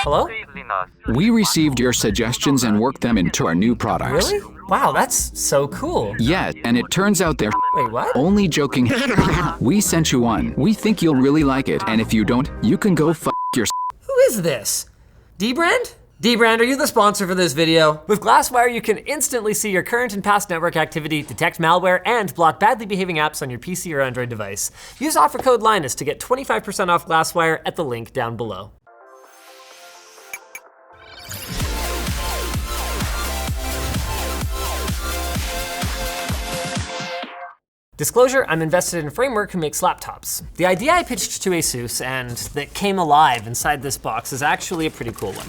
Hello? We received your suggestions and worked them into our new products. Really? Wow, that's so cool. Yeah, and it turns out they're Wait, what? only joking. We sent you one. We think you'll really like it, and if you don't, you can go f yourself. Who is this? D-Brand? D-Brand, are you the sponsor for this video? With Glasswire, you can instantly see your current and past network activity, detect malware, and block badly behaving apps on your PC or Android device. Use offer code Linus to get 25% off Glasswire at the link down below. Disclosure, I'm invested in a framework who makes laptops. The idea I pitched to ASUS and that came alive inside this box is actually a pretty cool one.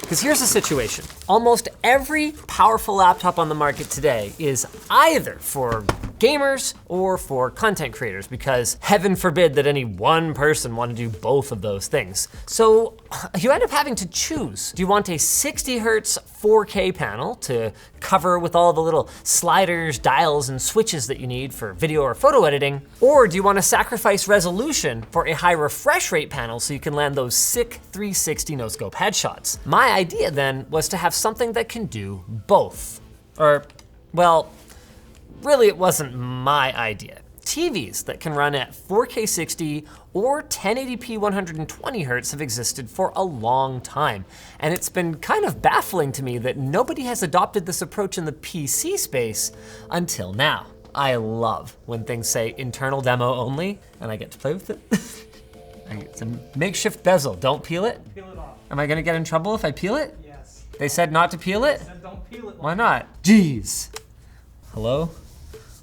Because here's the situation. Almost every powerful laptop on the market today is either for gamers or for content creators, because heaven forbid that any one person want to do both of those things. So you end up having to choose. Do you want a 60 hertz 4K panel to cover with all the little sliders, dials, and switches that you need for video or photo editing? Or do you want to sacrifice resolution for a high refresh rate panel so you can land those sick 360 no-scope headshots? My idea then was to have something that can do both. Or, well, really it wasn't my idea. TVs that can run at 4K 60 or 1080p 120 hertz have existed for a long time. And it's been kind of baffling to me that nobody has adopted this approach in the PC space until now. I love when things say internal demo only and I get to play with it. It's a makeshift bezel, don't peel it? Peel it off. Am I gonna get in trouble if I peel it? Yes. They said not to peel it? They said don't peel it. Why not? Jeez. Hello?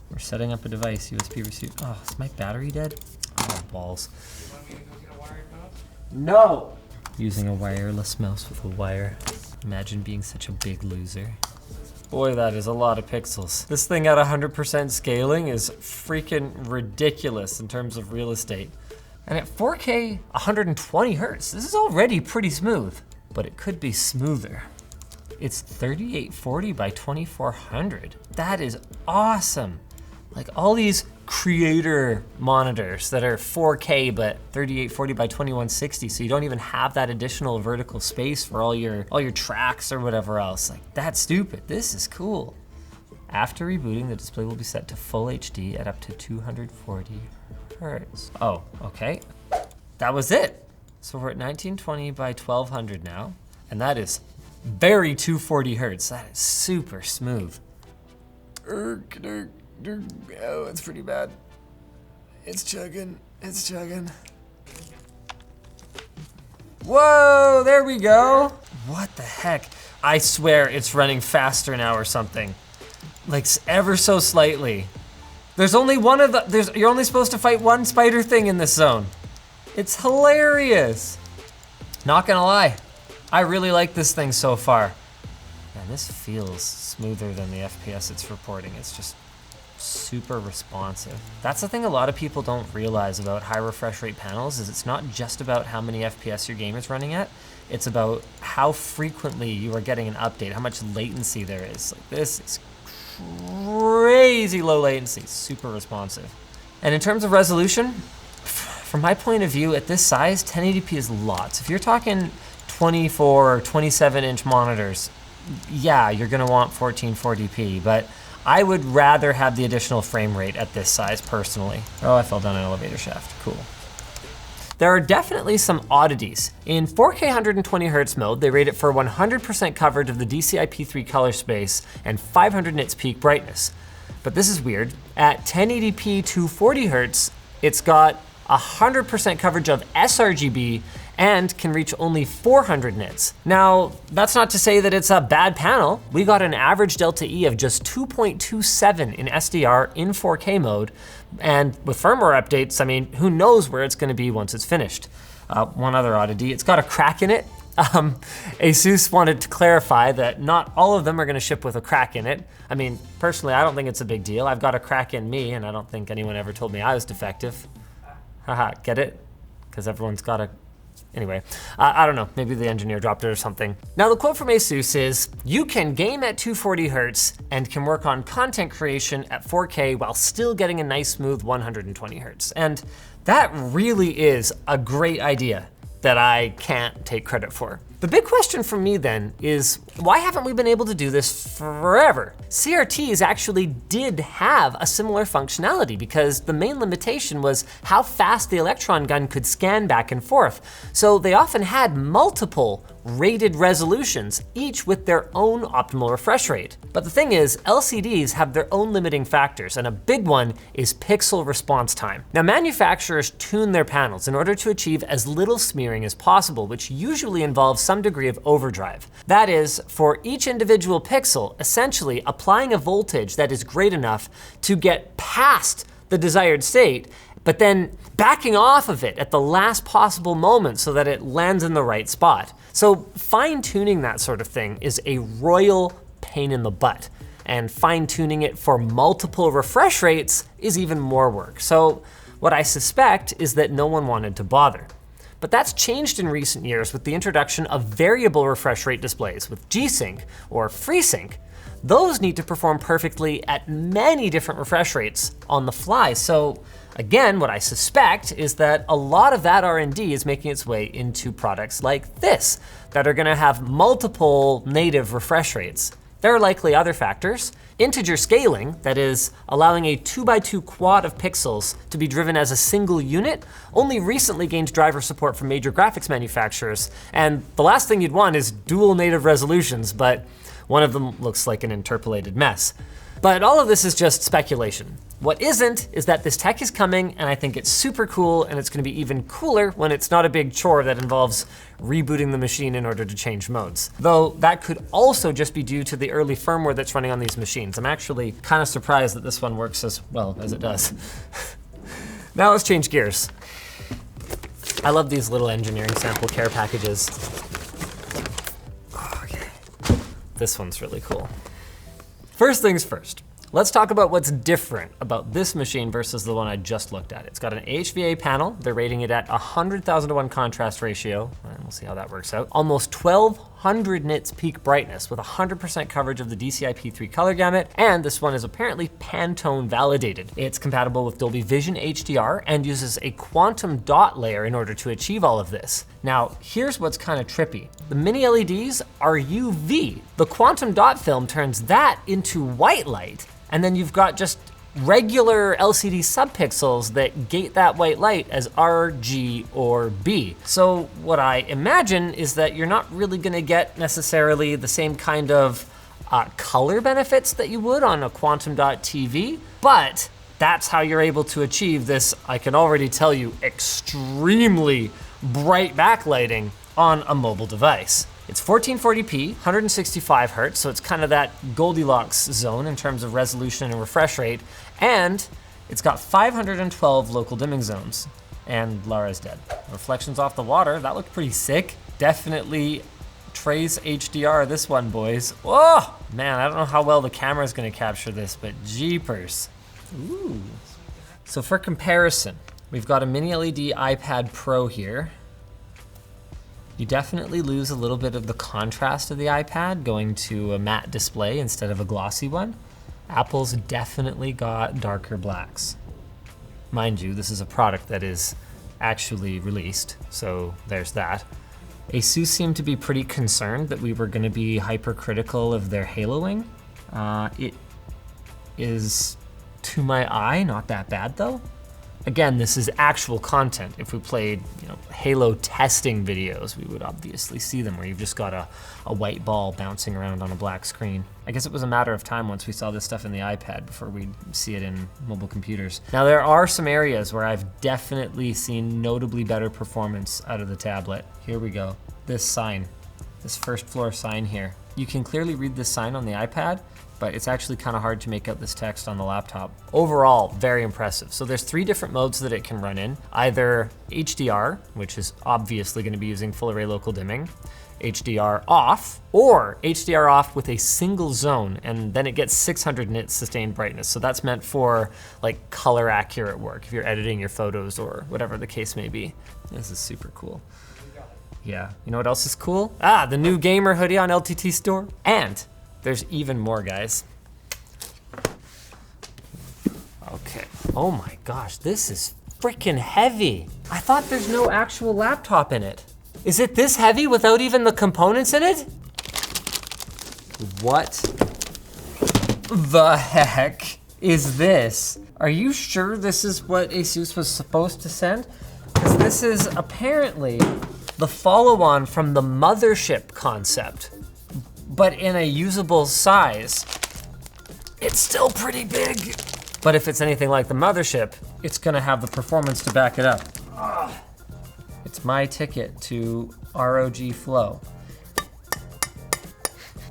We're setting up a device, USB receiver. Oh, is my battery dead? Oh, balls. You want me to go get a wired mouse? No! Using a wireless mouse with a wire. Imagine being such a big loser. Boy, that is a lot of pixels. This thing at 100% scaling is freaking ridiculous in terms of real estate. And at 4K 120 hertz, this is already pretty smooth, but it could be smoother. It's 3840 by 2400. That is awesome. Like all these creator monitors that are 4K but 3840 by 2160, so you don't even have that additional vertical space for all your tracks or whatever else. Like, that's stupid. This is cool. After rebooting, the display will be set to full HD at up to 240 hertz. Oh, okay. That was it. So we're at 1920 by 1200 now, and that is very 240 hertz. That is super smooth. Oh, it's pretty bad. It's chugging, it's chugging. Whoa, there we go. What the heck? I swear it's running faster now or something. Like ever so slightly. There's only one of the, you're only supposed to fight one spider thing in this zone. It's hilarious. Not gonna lie, I really like this thing so far. Man, this feels smoother than the FPS it's reporting. It's just super responsive. That's the thing a lot of people don't realize about high refresh rate panels is it's not just about how many FPS your game is running at, it's about how frequently you are getting an update, how much latency there is. Like, this is crazy low latency, super responsive. And in terms of resolution, from my point of view, at this size, 1080p is lots. If you're talking 24 or 27 inch monitors, yeah, you're gonna want 1440p, but I would rather have the additional frame rate at this size personally. Oh, I fell down an elevator shaft, cool. There are definitely some oddities. In 4K 120 hertz mode, they rate it for 100% coverage of the DCI-P3 color space and 500 nits peak brightness. But this is weird. At 1080p 240 hertz, it's got 100% coverage of sRGB and can reach only 400 nits. Now, that's not to say that it's a bad panel. We got an average delta E of just 2.27 in SDR in 4K mode, and with firmware updates, I mean, who knows where it's gonna be once it's finished. One other oddity, it's got a crack in it. ASUS wanted to clarify that not all of them are gonna ship with a crack in it. I mean, personally, I don't think it's a big deal. I've got a crack in me, and I don't think anyone ever told me I was defective. Haha, get it? Because everyone's got a, anyway, I don't know, maybe the engineer dropped it or something. Now the quote from ASUS is, you can game at 240 hertz and can work on content creation at 4K while still getting a nice smooth 120 hertz. And that really is a great idea that I can't take credit for. The big question for me then is, why haven't we been able to do this forever? CRTs actually did have a similar functionality because the main limitation was how fast the electron gun could scan back and forth. So they often had multiple rated resolutions, each with their own optimal refresh rate. But the thing is, LCDs have their own limiting factors, and a big one is pixel response time. Now, manufacturers tune their panels in order to achieve as little smearing as possible, which usually involves some degree of overdrive. That is, for each individual pixel, essentially applying a voltage that is great enough to get past the desired state, but then backing off of it at the last possible moment so that it lands in the right spot. So fine-tuning that sort of thing is a royal pain in the butt. And fine-tuning it for multiple refresh rates is even more work. So what I suspect is that no one wanted to bother. But that's changed in recent years with the introduction of variable refresh rate displays with G-Sync or FreeSync. Those need to perform perfectly at many different refresh rates on the fly. So again, what I suspect is that a lot of that R&D is making its way into products like this that are gonna have multiple native refresh rates. There are likely other factors. Integer scaling, that is, allowing a 2x2 quad of pixels to be driven as a single unit, only recently gained driver support from major graphics manufacturers. And the last thing you'd want is dual native resolutions, but one of them looks like an interpolated mess. But all of this is just speculation. What isn't is that this tech is coming, and I think it's super cool, and it's gonna be even cooler when it's not a big chore that involves rebooting the machine in order to change modes. Though that could also just be due to the early firmware that's running on these machines. I'm actually kind of surprised that this one works as well as it does. Now let's change gears. I love these little engineering sample care packages. Okay. This one's really cool. First things first, let's talk about what's different about this machine versus the one I just looked at. It's got an HVA panel. They're rating it at 100,000 to 1 contrast ratio, and we'll see how that works out. Almost 1200 nits peak brightness with 100% coverage of the DCI-P3 color gamut, and this one is apparently Pantone validated. It's compatible with Dolby Vision HDR and uses a quantum dot layer in order to achieve all of this. Now, here's what's kind of trippy. The mini LEDs are UV. The quantum dot film turns that into white light, and then you've got just regular LCD subpixels that gate that white light as R, G, or B. So what I imagine is that you're not really gonna get necessarily the same kind of color benefits that you would on a quantum dot TV, but that's how you're able to achieve this, I can already tell you, extremely bright backlighting on a mobile device. It's 1440p, 165 hertz, so it's kind of that Goldilocks zone in terms of resolution and refresh rate, and it's got 512 local dimming zones. And Lara's dead. Reflections off the water, that looked pretty sick. Definitely trace HDR this one, boys. Oh, man, I don't know how well the camera's gonna capture this, but jeepers. Ooh. So for comparison, we've got a mini LED iPad Pro here. You definitely lose a little bit of the contrast of the iPad going to a matte display instead of a glossy one. Apple's definitely got darker blacks. Mind you, this is a product that is actually released, so there's that. ASUS seemed to be pretty concerned that we were gonna be hypercritical of their haloing. It is, to my eye, not that bad though. Again, this is actual content. If we played, Halo testing videos, we would obviously see them where you've just got a white ball bouncing around on a black screen. I guess it was a matter of time once we saw this stuff in the iPad before we'd see it in mobile computers. Now there are some areas where I've definitely seen notably better performance out of the tablet. Here we go. This sign, this first floor sign here. You can clearly read this sign on the iPad, but it's actually kind of hard to make out this text on the laptop. Overall, very impressive. So there's 3 different modes that it can run in. Either HDR, which is obviously gonna be using full array local dimming, HDR off, or HDR off with a single zone, and then it gets 600 nits sustained brightness. So that's meant for like color accurate work, if you're editing your photos or whatever the case may be. This is super cool. Yeah, you know what else is cool? The new gamer hoodie on LTT store. And there's even more, guys. Okay, oh my gosh, this is freaking heavy. I thought there's no actual laptop in it. Is it this heavy without even the components in it? What the heck is this? Are you sure this is what ASUS was supposed to send? Because this is apparently the follow-on from the mothership concept, but in a usable size. It's still pretty big. But if it's anything like the mothership, it's gonna have the performance to back it up. It's my ticket to ROG Flow.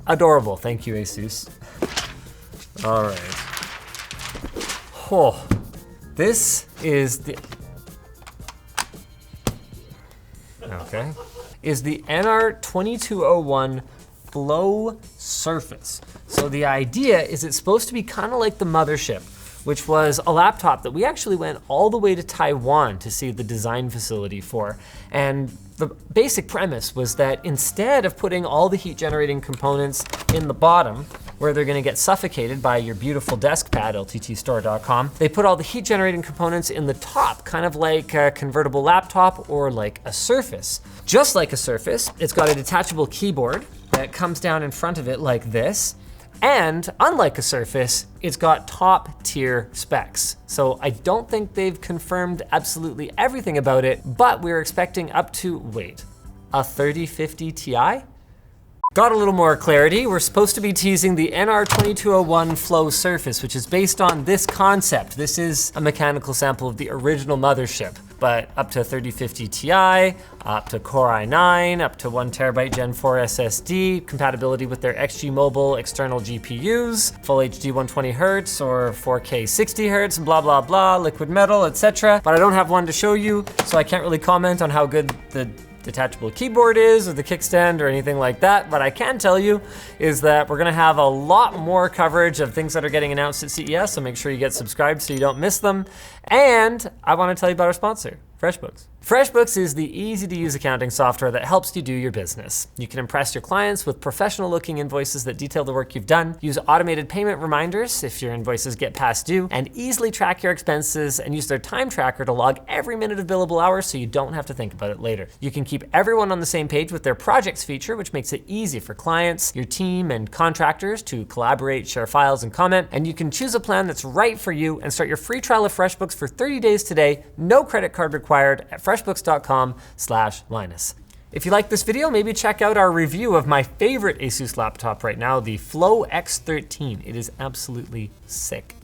Adorable, thank you, ASUS. All right. Oh, this is the, okay, is the NR2201 Flow Surface. So the idea is it's supposed to be kind of like the mothership, which was a laptop that we actually went all the way to Taiwan to see the design facility for. And the basic premise was that instead of putting all the heat generating components in the bottom, where they're gonna get suffocated by your beautiful desk pad, lttstore.com, they put all the heat generating components in the top, kind of like a convertible laptop or like a Surface. Just like a Surface, it's got a detachable keyboard that comes down in front of it like this. And unlike a Surface, it's got top tier specs. So I don't think they've confirmed absolutely everything about it, but we're expecting up to, wait, a 3050 Ti? Got a little more clarity. We're supposed to be teasing the NR2201 Flow Surface, which is based on this concept. This is a mechanical sample of the original mothership, but up to 3050 Ti, up to Core i9, up to 1TB Gen 4 SSD, compatibility with their XG Mobile external GPUs, full HD 120Hz or 4K 60Hz, blah, blah, blah, liquid metal, etc. But I don't have one to show you, so I can't really comment on how good the detachable keyboard is or the kickstand or anything like that. But I can tell you is that we're gonna have a lot more coverage of things that are getting announced at CES, so make sure you get subscribed so you don't miss them. And I wanna tell you about our sponsor, FreshBooks. FreshBooks is the easy-to-use accounting software that helps you do your business. You can impress your clients with professional-looking invoices that detail the work you've done, use automated payment reminders if your invoices get past due, and easily track your expenses and use their time tracker to log every minute of billable hours so you don't have to think about it later. You can keep everyone on the same page with their projects feature, which makes it easy for clients, your team, and contractors to collaborate, share files, and comment. And you can choose a plan that's right for you and start your free trial of FreshBooks for 30 days today, no credit card required, at freshbooks.com/Linus. If you like this video, maybe check out our review of my favorite ASUS laptop right now, the Flow X13. It is absolutely sick.